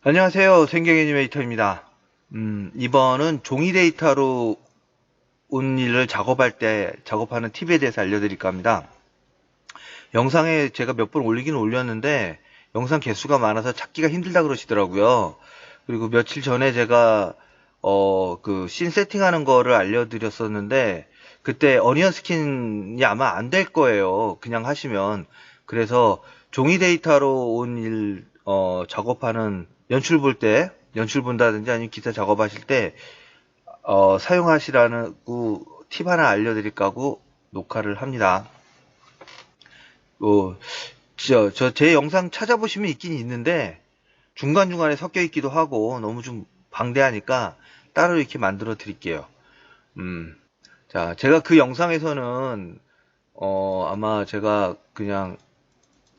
안녕하세요. 생경 애니메이터입니다. 이번은 종이 데이터로 온 일을 작업할 때 작업하는 팁에 대해서 알려드릴까 합니다. 영상에 제가 몇 번 올리긴 올렸는데 영상 개수가 많아서 찾기가 힘들다 그러시더라고요. 그리고 며칠 전에 제가 그 씬 세팅하는 거를 알려드렸었는데 그때 어니언 스킨이 아마 안 될 거예요. 그냥 하시면. 그래서 종이 데이터로 온 일 작업하는 연출 본다든지 아니면 기타 작업하실 때 사용하시라고 팁 하나 알려드릴까 하고 녹화를 합니다. 제 영상 찾아보시면 있긴 있는데 중간중간에 섞여 있기도 하고 너무 좀 방대하니까 따로 이렇게 만들어 드릴게요. 자, 제가 그 영상에서는 아마 제가 그냥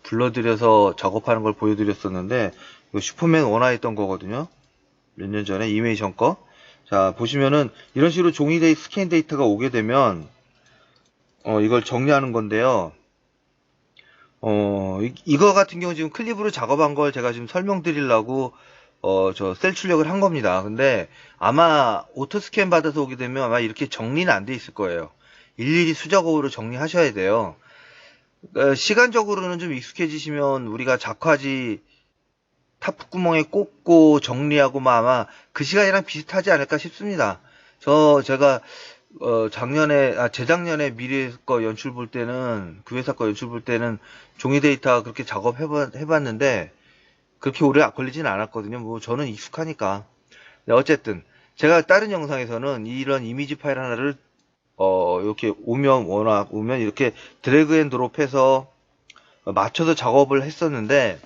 불러드려서 작업하는 걸 보여드렸었는데 이거 슈퍼맨 원화했던 거거든요. 몇 년 전에 이메이션 거. 자, 보시면은 이런 식으로 종이 스캔 데이터가 오게 되면 이걸 정리하는 건데요. 이거 같은 경우 지금 클립으로 작업한 걸 제가 지금 설명드리려고 저 셀 출력을 한 겁니다. 근데 아마 오토 스캔 받아서 오게 되면 아마 이렇게 정리는 안 돼 있을 거예요. 일일이 수작업으로 정리하셔야 돼요. 시간적으로는 좀 익숙해지시면 우리가 작화지 타프구멍에 꽂고 정리하고 아마 그 시간이랑 비슷하지 않을까 싶습니다. 제가 재작년에 미래 거 연출 볼 때는 그 회사 거 연출 볼 때는 종이 데이터 그렇게 해봤는데 그렇게 오래 걸리진 않았거든요. 뭐 저는 익숙하니까. 네, 어쨌든 제가 다른 영상에서는 이런 이미지 파일 하나를 이렇게 오면 이렇게 드래그 앤 드롭해서 맞춰서 작업을 했었는데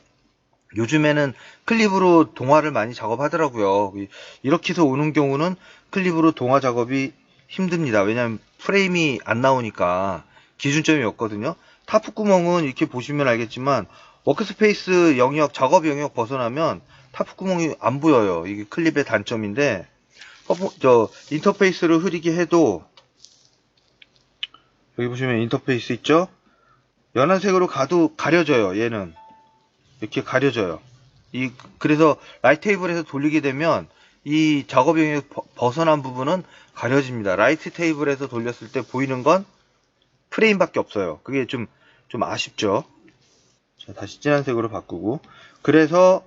요즘에는 클립으로 동화를 많이 작업하더라고요. 이렇게 해서 오는 경우는 클립으로 동화 작업이 힘듭니다. 왜냐하면 프레임이 안 나오니까 기준점이 없거든요. 타프구멍은 이렇게 보시면 알겠지만 워크스페이스 영역, 작업 영역 벗어나면 타프구멍이 안 보여요. 이게 클립의 단점인데 인터페이스를 흐리게 해도 여기 보시면 인터페이스 있죠? 연한 색으로 가도 가려져요. 얘는 이렇게 가려져요. 그래서 라이트 테이블에서 돌리게 되면 이 작업 영역 벗어난 부분은 가려집니다. 라이트 테이블에서 돌렸을 때 보이는 건 프레임밖에 없어요. 그게 좀 아쉽죠. 자, 다시 진한 색으로 바꾸고. 그래서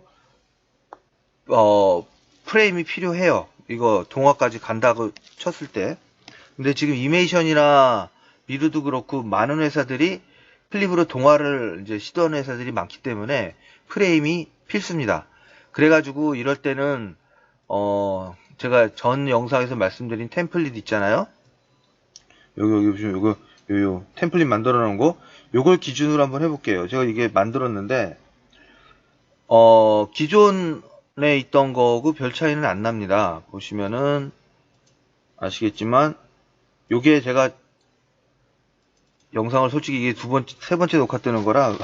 프레임이 필요해요. 이거 동화까지 간다고 쳤을 때. 근데 지금 이메이션이나 미르도 그렇고 많은 회사들이 클립으로 동화를 이제 시도하는 회사들이 많기 때문에 프레임이 필수입니다. 그래가지고 이럴 때는 제가 전 영상에서 말씀드린 템플릿 있잖아요. 여기 보시면 요 템플릿 만들어 놓은 거 요걸 기준으로 한번 해볼게요. 제가 이게 만들었는데 기존에 있던 거고 별 차이는 안 납니다. 보시면은 아시겠지만 요게 제가 영상을 솔직히 이게 세 번째 녹화 뜨는 거라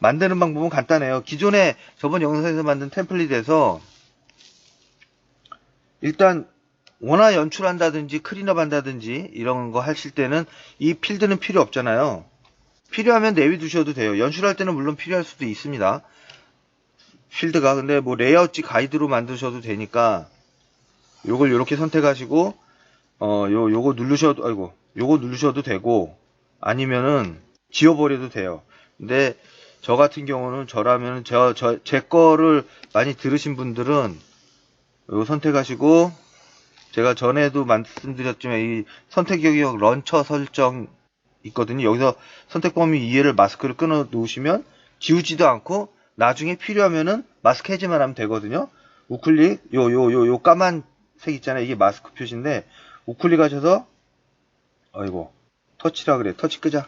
만드는 방법은 간단해요. 기존에 저번 영상에서 만든 템플릿에서 일단 원화 연출한다든지 클린업 한다든지 이런 거 하실 때는 이 필드는 필요 없잖아요. 필요하면 내비두셔도 돼요. 연출할 때는 물론 필요할 수도 있습니다. 필드가. 근데 뭐 레이아웃지 가이드로 만드셔도 되니까 요걸 이렇게 선택하시고 요거 누르셔도 되고 아니면은 지워버려도 돼요. 근데 저 같은 경우는 저라면 제 거를 많이 들으신 분들은 요거 선택하시고 제가 전에도 말씀드렸지만 이 선택 영역 런처 설정 있거든요. 여기서 선택 범위 이해를 마스크를 끊어 놓으시면 지우지도 않고 나중에 필요하면은 마스크 해제만 하면 되거든요. 우클릭 요 까만 색 있잖아요. 이게 마스크 표시인데 우클릭 하셔서 터치라 그래. 터치 끄자.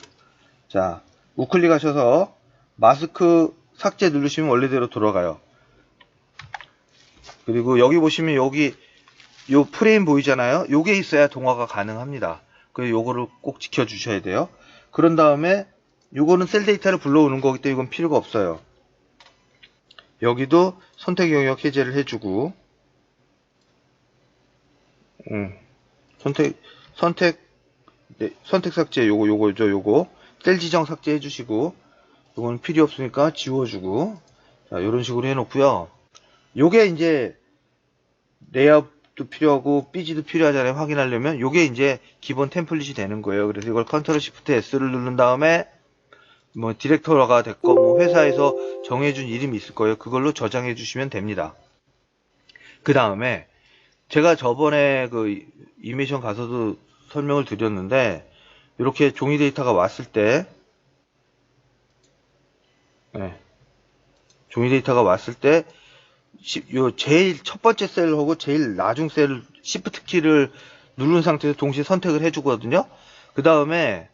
자, 우클릭 하셔서 마스크 삭제 누르시면 원래대로 돌아가요. 그리고 여기 보시면 여기 요 프레임 보이잖아요. 요게 있어야 동화가 가능합니다. 그래서 요거를 꼭 지켜주셔야 돼요. 그런 다음에 요거는 셀 데이터를 불러오는 거기 때문에 이건 필요가 없어요. 여기도 선택 영역 해제를 해주고 선택 삭제 요거 셀 지정 삭제 해주시고 요거는 필요 없으니까 지워주고 자 요런 식으로 해놓고요. 요게 이제 레이아웃도 필요하고 삐지도 필요하잖아요. 확인하려면 요게 이제 기본 템플릿이 되는 거예요. 그래서 이걸 컨트롤 시프트 S를 누른 다음에 뭐 디렉터가 됐건 뭐 회사에서 정해준 이름이 있을 거예요. 그걸로 저장해 주시면 됩니다. 그 다음에 제가 저번에 그 이메이션 가서도 설명을 드렸는데 이렇게 종이 데이터가 왔을 때 네, 종이 데이터가 왔을 때 요 제일 첫 번째 셀하고 제일 나중 셀 시프트 키를 누른 상태에서 동시에 선택을 해주거든요. 그 다음에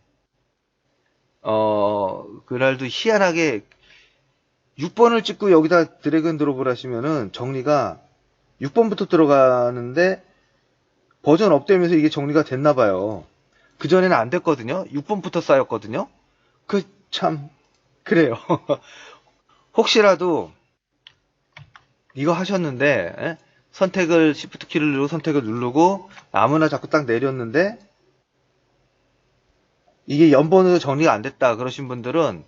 그날도 희한하게 6번을 찍고 여기다 드래그 앤 드롭을 하시면은 정리가 6번부터 들어가는데 버전 업되면서 이게 정리가 됐나 봐요. 그전에는 안 됐거든요. 6번부터 쌓였거든요. 참 그래요. 혹시라도 이거 하셨는데 선택을 시프트 키를 누르고 선택을 누르고 아무나 자꾸 딱 내렸는데 이게 연번으로 정리가 안 됐다 그러신 분들은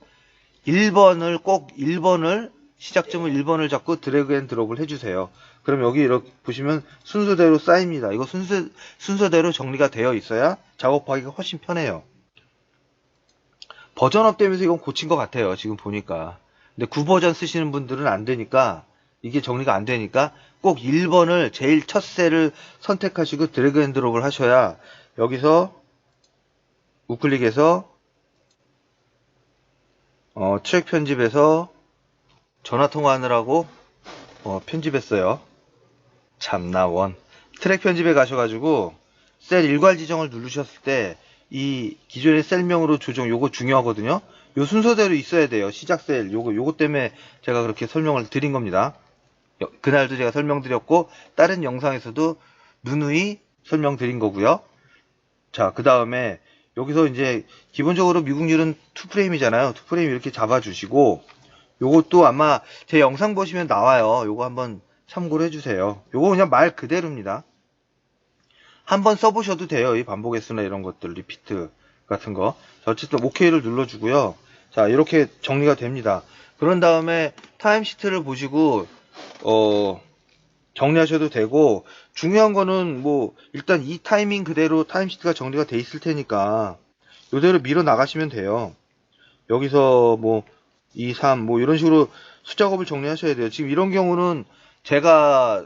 1번을 꼭 1번을 시작점을 1번을 잡고 드래그 앤 드롭을 해주세요. 그럼 여기 이렇게 보시면 순서대로 쌓입니다. 이거 순서대로 정리가 되어 있어야 작업하기가 훨씬 편해요. 버전업 되면서 이건 고친 것 같아요. 지금 보니까. 근데 9버전 쓰시는 분들은 안 되니까 이게 정리가 안 되니까 꼭 1번을 제일 첫 셀을 선택하시고 드래그 앤 드롭을 하셔야 여기서 우클릭해서 트랙 편집에서 전화통화하느라고 편집했어요. 참나 원. 트랙 편집에 가셔가지고 셀 일괄 지정을 누르셨을 때 이 기존의 셀명으로 조정 요거 중요하거든요. 요 순서대로 있어야 돼요. 시작 셀 요거 때문에 제가 그렇게 설명을 드린 겁니다. 그날도 제가 설명드렸고 다른 영상에서도 누누이 설명드린 거고요. 자, 그 다음에 여기서 이제 기본적으로 미국률은 2프레임이잖아요. 2프레임 이렇게 잡아주시고 요것도 아마 제 영상 보시면 나와요. 요거 한번 참고를 해주세요. 요거 그냥 말 그대로입니다. 한번 써보셔도 돼요. 이 반복 횟수나 이런 것들, 리피트 같은 거. 자, 어쨌든 OK를 눌러주고요. 자, 이렇게 정리가 됩니다. 그런 다음에 타임시트를 보시고 정리하셔도 되고 중요한 거는 뭐 일단 이 타이밍 그대로 타임시트가 정리가 돼 있을 테니까 이대로 밀어 나가시면 돼요. 여기서 뭐 2, 3 뭐 이런 식으로 수작업을 정리하셔야 돼요. 지금 이런 경우는 제가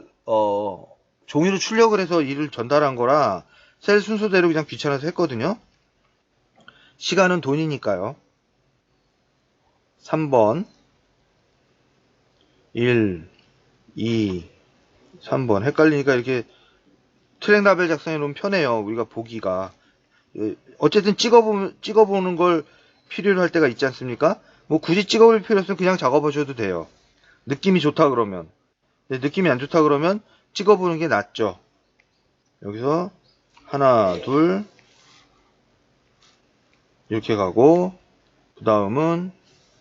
종이로 출력을 해서 일을 전달한 거라 셀 순서대로 그냥 귀찮아서 했거든요. 시간은 돈이니까요. 3번 1, 2, 3번 헷갈리니까 이렇게 트랙 라벨 작성해 놓으면 편해요. 우리가 보기가. 어쨌든 찍어보는 걸 필요로 할 때가 있지 않습니까? 뭐 굳이 찍어볼 필요 없으면 그냥 작업하셔도 돼요. 느낌이 좋다 그러면. 느낌이 안 좋다 그러면 찍어보는 게 낫죠. 여기서 하나, 둘 이렇게 가고 그 다음은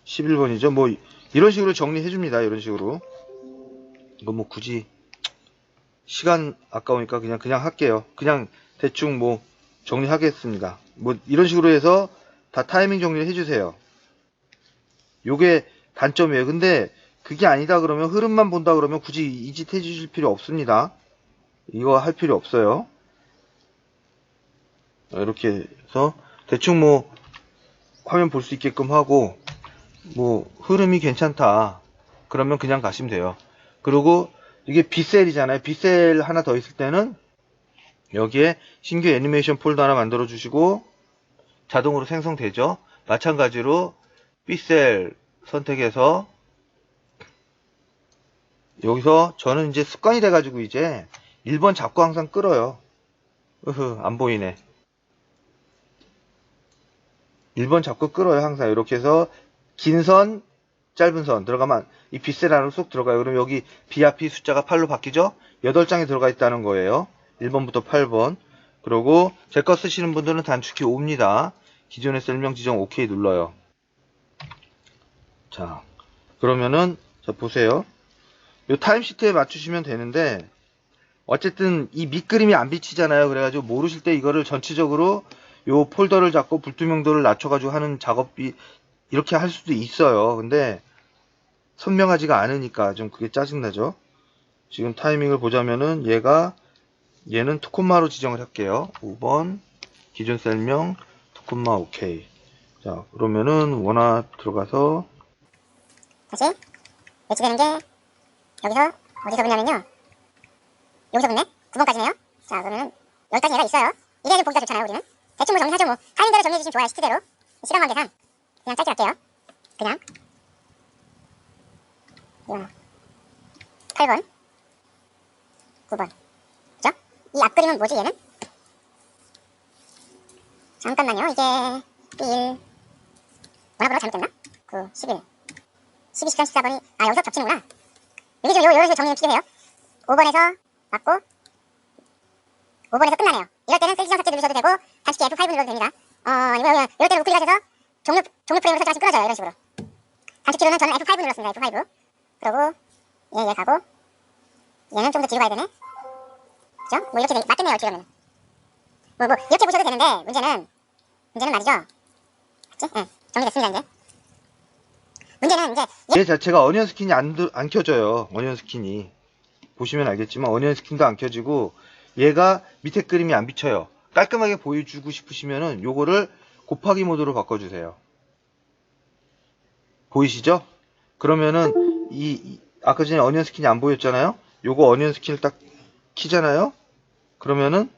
11번이죠. 뭐 이런 식으로 정리해 줍니다. 이런 식으로. 이거 뭐 굳이 시간 아까우니까 그냥 할게요. 그냥 대충 뭐 정리하겠습니다. 뭐 이런 식으로 해서 다 타이밍 정리를 해주세요. 요게 단점이에요. 근데 그게 아니다 그러면 흐름만 본다 그러면 굳이 이 짓 해주실 필요 없습니다. 이거 할 필요 없어요. 이렇게 해서 대충 뭐 화면 볼 수 있게끔 하고 뭐 흐름이 괜찮다 그러면 그냥 가시면 돼요. 그리고 이게 B셀이잖아요. B셀 하나 더 있을 때는 여기에 신규 애니메이션 폴더 하나 만들어 주시고 자동으로 생성되죠. 마찬가지로 B셀 선택해서 여기서 저는 이제 습관이 돼가지고 이제 1번 잡고 항상 끌어요. 안 보이네. 1번 잡고 끌어요. 항상 이렇게 해서 긴 선, 짧은 선 들어가면 이 B셀 안으로 쏙 들어가요. 그럼 여기 B 앞이 숫자가 8로 바뀌죠? 8장이 들어가 있다는 거예요. 1번부터 8번. 그리고 제 거 쓰시는 분들은 단축키 5입니다. 기존의 셀명 지정 OK 눌러요. 자, 그러면은 자 보세요. 이 타임시트에 맞추시면 되는데 어쨌든 이 밑그림이 안 비치잖아요. 그래가지고 모르실 때 이거를 전체적으로 요 폴더를 잡고 불투명도를 낮춰가지고 하는 작업이 이렇게 할 수도 있어요. 근데 선명하지가 않으니까 좀 그게 짜증나죠. 지금 타이밍을 보자면은 얘는 투콤마로 지정을 할게요. 5번 기존 셀명 투콤마 오케이. 자, 그러면은 원화 들어가서 다시 매치되는 게 여기서 어디서 붙냐면요. 여기서 붙네. 9번까지네요. 자, 그러면은 여기까지 얘가 있어요. 이래도 보기가 좋잖아요, 우리는. 대충 뭐 정리하죠, 뭐. 하는 대로 정리해주시면 좋아요, 시트대로. 시간 관계상. 그냥 짧게 할게요. 그냥. 8번. 9번. 그죠? 이 앞그림은 뭐지, 얘는? 잠깐만요, 이게 1. 원화번호 잘못됐나? 9, 11. 12, 13, 14번이, 여기서 겹치는구나. 여기 지금 여기서 정리는 필요해요. 5번에서 맞고, 5번에서 끝나네요. 이럴 때는 셀지정 삭제 누르셔도 되고, 단축키 F5 눌러도 됩니다. 아니면 이럴 때는 우클릭 하셔서 종료 프레임으로 설정하시면 끊어져요, 이런 식으로. 단축키로는 저는 F5 눌렀습니다, F5. 그러고, 얘 가고, 얘는 좀 더 뒤로 가야 되네. 그죠? 뭐 이렇게 맞겠네요, 어떻게 보면. 이렇게 보셔도 되는데, 문제는 말이죠. 맞지? 네, 정리됐습니다, 이제. 문제는 이제, 얘 자체가 어니언 스킨이 안 켜져요. 어니언 스킨이. 보시면 알겠지만 어니언 스킨도 안 켜지고 얘가 밑에 그림이 안 비쳐요. 깔끔하게 보여주고 싶으시면은 요거를 곱하기 모드로 바꿔주세요. 보이시죠? 그러면은 아까 전에 어니언 스킨이 안 보였잖아요. 요거 어니언 스킨을 딱 키잖아요. 그러면은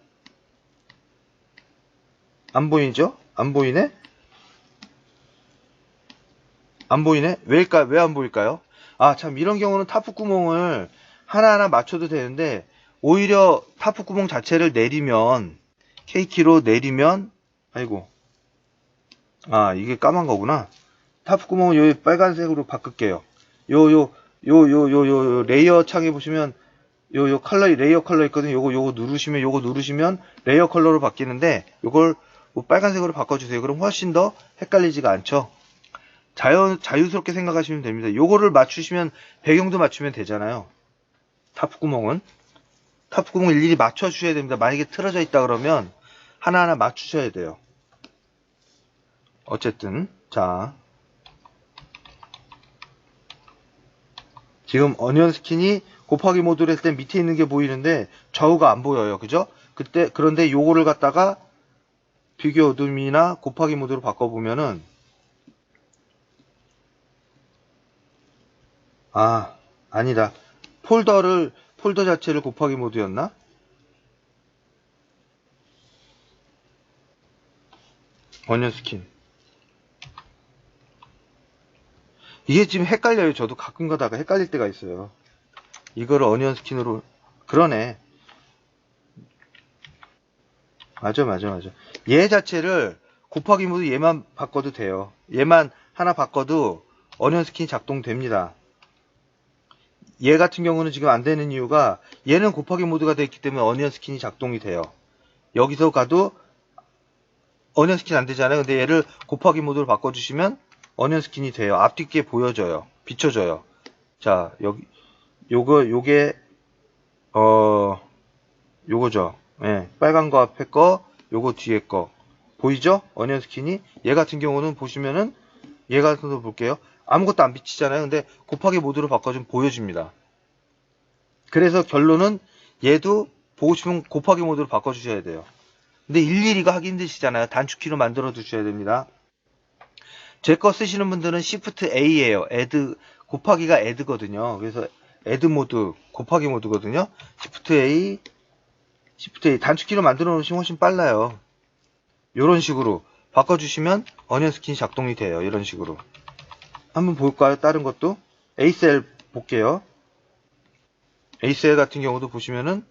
안 보이죠? 안 보이네? 안 보이네? 왜 안 보일까요? 참, 이런 경우는 타프 구멍을 하나하나 맞춰도 되는데, 오히려 타프 구멍 자체를 내리면, K키로 내리면, 아이고. 이게 까만 거구나. 타프 구멍을 요 빨간색으로 바꿀게요. 레이어 창에 보시면, 레이어 컬러 있거든요. 요거 누르시면 레이어 컬러로 바뀌는데, 요걸 뭐 빨간색으로 바꿔주세요. 그럼 훨씬 더 헷갈리지가 않죠. 자유스럽게 생각하시면 됩니다. 요거를 맞추시면 배경도 맞추면 되잖아요. 타프구멍은 일일이 맞춰주셔야 됩니다. 만약에 틀어져 있다 그러면 하나하나 맞추셔야 돼요. 어쨌든 자, 지금 어니언 스킨이 곱하기 모드를 했을 때 밑에 있는 게 보이는데 좌우가 안 보여요. 그죠? 그런데 요거를 갖다가 비교 어둠이나 곱하기 모드로 바꿔보면은 아니다. 폴더 자체를 곱하기 모드였나? 어니언 스킨. 이게 지금 헷갈려요. 저도 가끔 가다가 헷갈릴 때가 있어요. 이거를 어니언 스킨으로, 그러네. 맞아. 얘 자체를 곱하기 모드 얘만 바꿔도 돼요. 얘만 하나 바꿔도 어니언 스킨이 작동됩니다. 얘 같은 경우는 지금 안 되는 이유가 얘는 곱하기 모드가 되어 있기 때문에 어니언 스킨이 작동이 돼요. 여기서 가도 어니언 스킨 안 되잖아요. 근데 얘를 곱하기 모드로 바꿔주시면 어니언 스킨이 돼요. 앞뒤께 보여져요. 비춰져요. 자, 요게 요거죠. 예, 빨간 거 앞에 거, 요거 뒤에 거. 보이죠? 어니언 스킨이. 얘 같은 경우는 보시면은, 얘 같은 거 볼게요. 아무것도 안 비치잖아요. 근데 곱하기 모드로 바꿔주면 보여집니다. 그래서 결론은 얘도 보고 싶으면 곱하기 모드로 바꿔주셔야 돼요. 근데 일일이가 하기 힘드시잖아요. 단축키로 만들어 두셔야 됩니다. 제 거 쓰시는 분들은 Shift A예요. 곱하기가 add거든요. 그래서 add 모드, 곱하기 모드거든요. Shift A 단축키로 만들어 놓으시면 훨씬 빨라요. 이런 식으로 바꿔주시면 어니언 스킨이 작동이 돼요. 이런 식으로. 한번 볼까요? 다른 것도. ACL 볼게요. ACL 같은 경우도 보시면은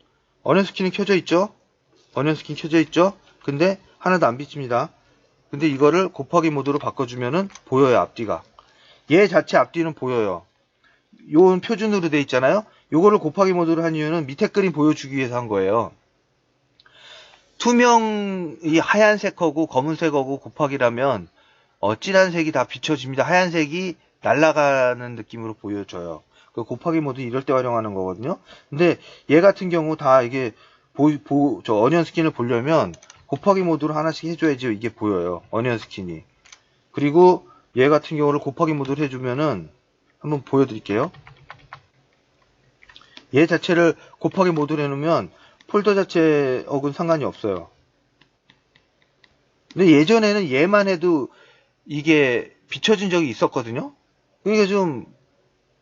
어니언 스킨이 켜져 있죠? 어니언 스킨 켜져 있죠? 근데 하나도 안 비칩니다. 근데 이거를 곱하기 모드로 바꿔주면은 보여요. 앞뒤가. 얘 자체 앞뒤는 보여요. 요건 표준으로 돼 있잖아요. 요거를 곱하기 모드로 한 이유는 밑에 그림 보여주기 위해서 한 거예요. 투명이 하얀색하고 검은색하고 곱하기라면 진한색이 다 비춰집니다. 하얀색이 날아가는 느낌으로 보여져요. 그 곱하기 모드 이럴 때 활용하는 거거든요. 근데 얘 같은 경우 다 이게 저 어니언 스킨을 보려면 곱하기 모드로 하나씩 해줘야지 이게 보여요. 어니언 스킨이. 그리고 얘 같은 경우를 곱하기 모드로 해주면은 한번 보여드릴게요. 얘 자체를 곱하기 모드로 해놓으면 폴더 자체하고는 상관이 없어요. 근데 예전에는 얘만 해도 이게 비춰진 적이 있었거든요. 그러니까 좀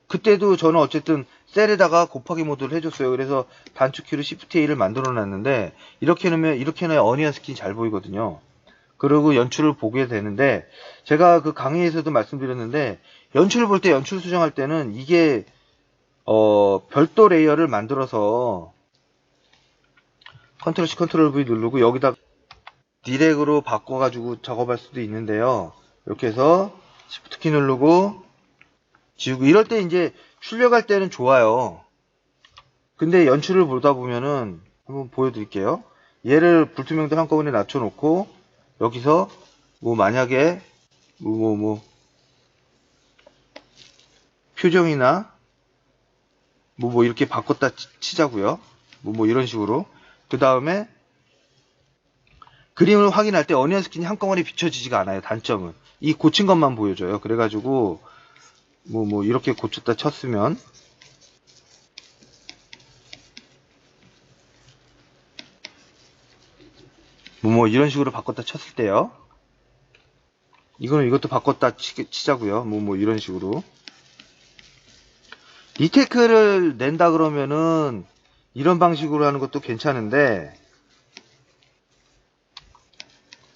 그때도 저는 어쨌든 셀에다가 곱하기 모드를 해줬어요. 그래서 단축키로 Shift A를 만들어 놨는데 이렇게 해놓으면 이렇게 해놔야 어니언 스킨이 잘 보이거든요. 그리고 연출을 보게 되는데 제가 그 강의에서도 말씀드렸는데 연출을 볼 때 연출 수정할 때는 이게 별도 레이어를 만들어서 컨트롤 C 컨트롤 V 누르고 여기다 디렉으로 바꿔가지고 작업할 수도 있는데요. 이렇게 해서 Shift 키 누르고 지우고 이럴 때 이제 출력할 때는 좋아요. 근데 연출을 보다 보면은 한번 보여드릴게요. 얘를 불투명도 한꺼번에 낮춰놓고 여기서 뭐 만약에 표정이나 뭐 이렇게 바꿨다 치자고요. 뭐 이런 식으로. 그 다음에 그림을 확인할 때 어니언 스킨이 한꺼번에 비춰지지가 않아요. 단점은 이 고친 것만 보여줘요. 그래가지고 뭐 이렇게 고쳤다 쳤으면 뭐 이런 식으로 바꿨다 쳤을 때요. 이것도 바꿨다 치자고요. 뭐 이런 식으로 리테크를 낸다 그러면은 이런 방식으로 하는 것도 괜찮은데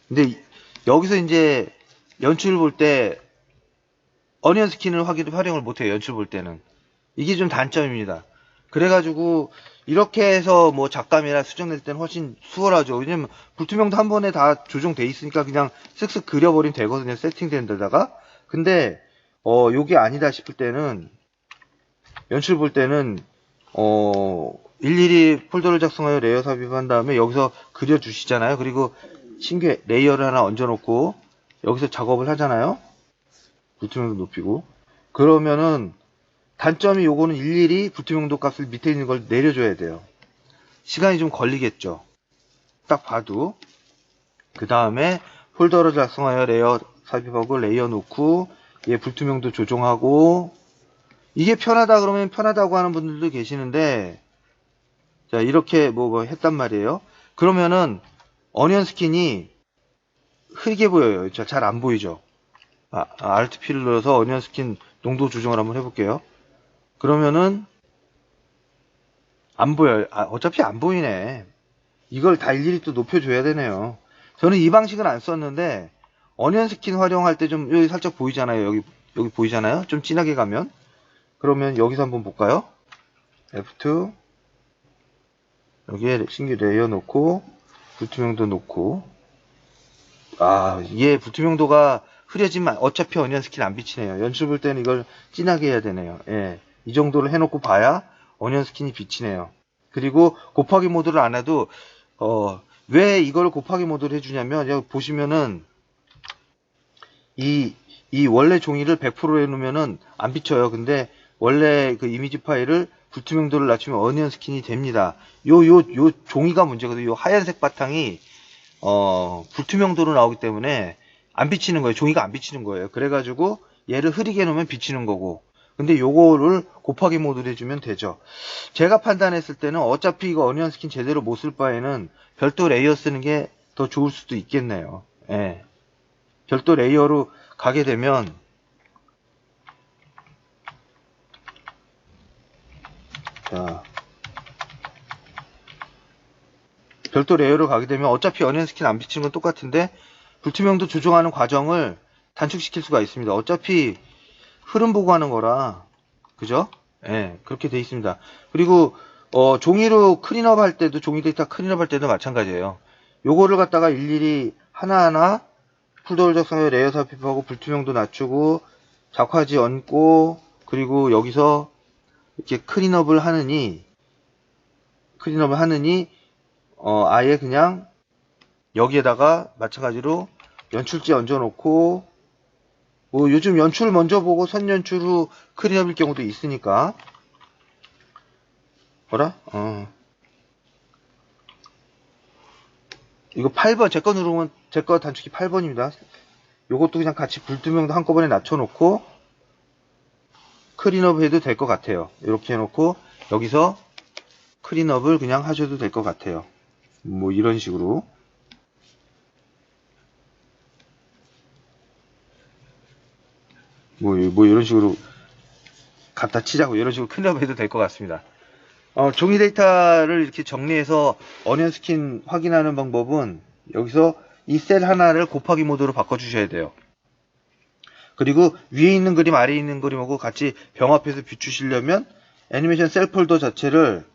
근데 여기서 이제 연출 볼 때 어니언 스킨을 활용을 못해요. 연출 볼 때는 이게 좀 단점입니다. 그래가지고 이렇게 해서 뭐 작감이나 수정될 때는 훨씬 수월하죠. 왜냐면 불투명도 한 번에 다 조정돼 있으니까 그냥 쓱쓱 그려버리면 되거든요. 세팅된 데다가. 근데 요게 아니다 싶을 때는 연출 볼 때는 일일이 폴더를 작성하여 레이어 삽입한 다음에 여기서 그려주시잖아요. 그리고 신규 레이어를 하나 얹어놓고 여기서 작업을 하잖아요. 불투명도 높이고 그러면은 단점이 요거는 일일이 불투명도 값을 밑에 있는 걸 내려줘야 돼요. 시간이 좀 걸리겠죠. 딱 봐도. 그 다음에 폴더를 작성하여 레이어 삽입하고 레이어 놓고 얘 불투명도 조정하고 이게 편하다 그러면 편하다고 하는 분들도 계시는데 자 이렇게 뭐 했단 말이에요. 그러면은 어니언 스킨이 흐리게 보여요. 잘 안 보이죠. Alt P를 눌러서 어니언 스킨 농도 조정을 한번 해볼게요. 그러면은 안 보여요. 어차피 안 보이네. 이걸 다 일일이 또 높여줘야 되네요. 저는 이 방식은 안 썼는데 어니언 스킨 활용할 때 좀 여기 살짝 보이잖아요. 여기 보이잖아요. 좀 진하게 가면 그러면 여기서 한번 볼까요? F2 여기에 신규 레이어 놓고 불투명도 놓고 얘 불투명도가 흐려지면 어차피 어니언 스킨 안 비치네요. 연출 볼 때는 이걸 진하게 해야 되네요. 예, 이 정도를 해놓고 봐야 어니언 스킨이 비치네요. 그리고 곱하기 모드를 안 해도 왜 이걸 곱하기 모드를 해주냐면 여기 보시면은 이 원래 종이를 100% 해놓으면은 안 비쳐요. 근데 원래 그 이미지 파일을 불투명도를 낮추면 어니언 스킨이 됩니다. 요 종이가 문제거든요. 요 하얀색 바탕이 불투명도로 나오기 때문에 안 비치는 거예요. 종이가 안 비치는 거예요. 그래가지고 얘를 흐리게 해놓으면 비치는 거고 근데 요거를 곱하기 모드로 해주면 되죠. 제가 판단했을 때는 어차피 이거 어니언 스킨 제대로 못 쓸 바에는 별도 레이어 쓰는 게 더 좋을 수도 있겠네요. 예. 별도 레이어로 가게 되면 자 별도 레이어로 가게 되면 어차피 어니언 스킨 안 비치는 건 똑같은데 불투명도 조정하는 과정을 단축시킬 수가 있습니다. 어차피 흐름 보고 하는 거라 그죠? 예, 그렇게 돼 있습니다. 그리고 종이로 클린업 할 때도 종이 데이터 클린업 할 때도 마찬가지예요. 요거를 갖다가 일일이 하나하나 폴더를 작성해 레이어 삽입하고 불투명도 낮추고 작화지 얹고 그리고 여기서 이렇게 클린업을 하느니 아예 그냥 여기에다가 마찬가지로 연출지 얹어 놓고 뭐 요즘 연출 먼저 보고 선 연출 후 클린업일 경우도 있으니까 이거 8번 제 거 누르면 제 거 단축키 8번입니다. 요것도 그냥 같이 불투명도 한꺼번에 낮춰 놓고 클린업 해도 될 것 같아요. 이렇게 해놓고 여기서 클린업을 그냥 하셔도 될 것 같아요. 뭐 이런 식으로. 뭐 이런 식으로 갖다 치자고 이런 식으로 클린업 해도 될 것 같습니다. 종이 데이터를 이렇게 정리해서 어니언 스킨 확인하는 방법은 여기서 이 셀 하나를 곱하기 모드로 바꿔주셔야 돼요. 그리고 위에 있는 그림, 아래에 있는 그림하고 같이 병합해서 비추시려면 애니메이션 셀 폴더 자체를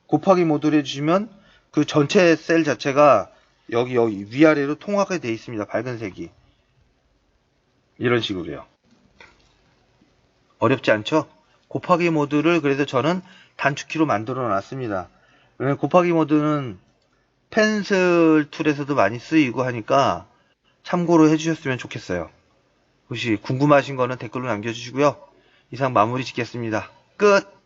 곱하기 모드로 해주시면 그 전체 셀 자체가 여기 위아래로 통하게 되어 있습니다. 밝은 색이. 이런 식으로요. 어렵지 않죠? 곱하기 모드를 그래서 저는 단축키로 만들어 놨습니다. 곱하기 모드는 펜슬 툴에서도 많이 쓰이고 하니까 참고로 해주셨으면 좋겠어요. 혹시 궁금하신 거는 댓글로 남겨주시고요. 이상 마무리 짓겠습니다. 끝!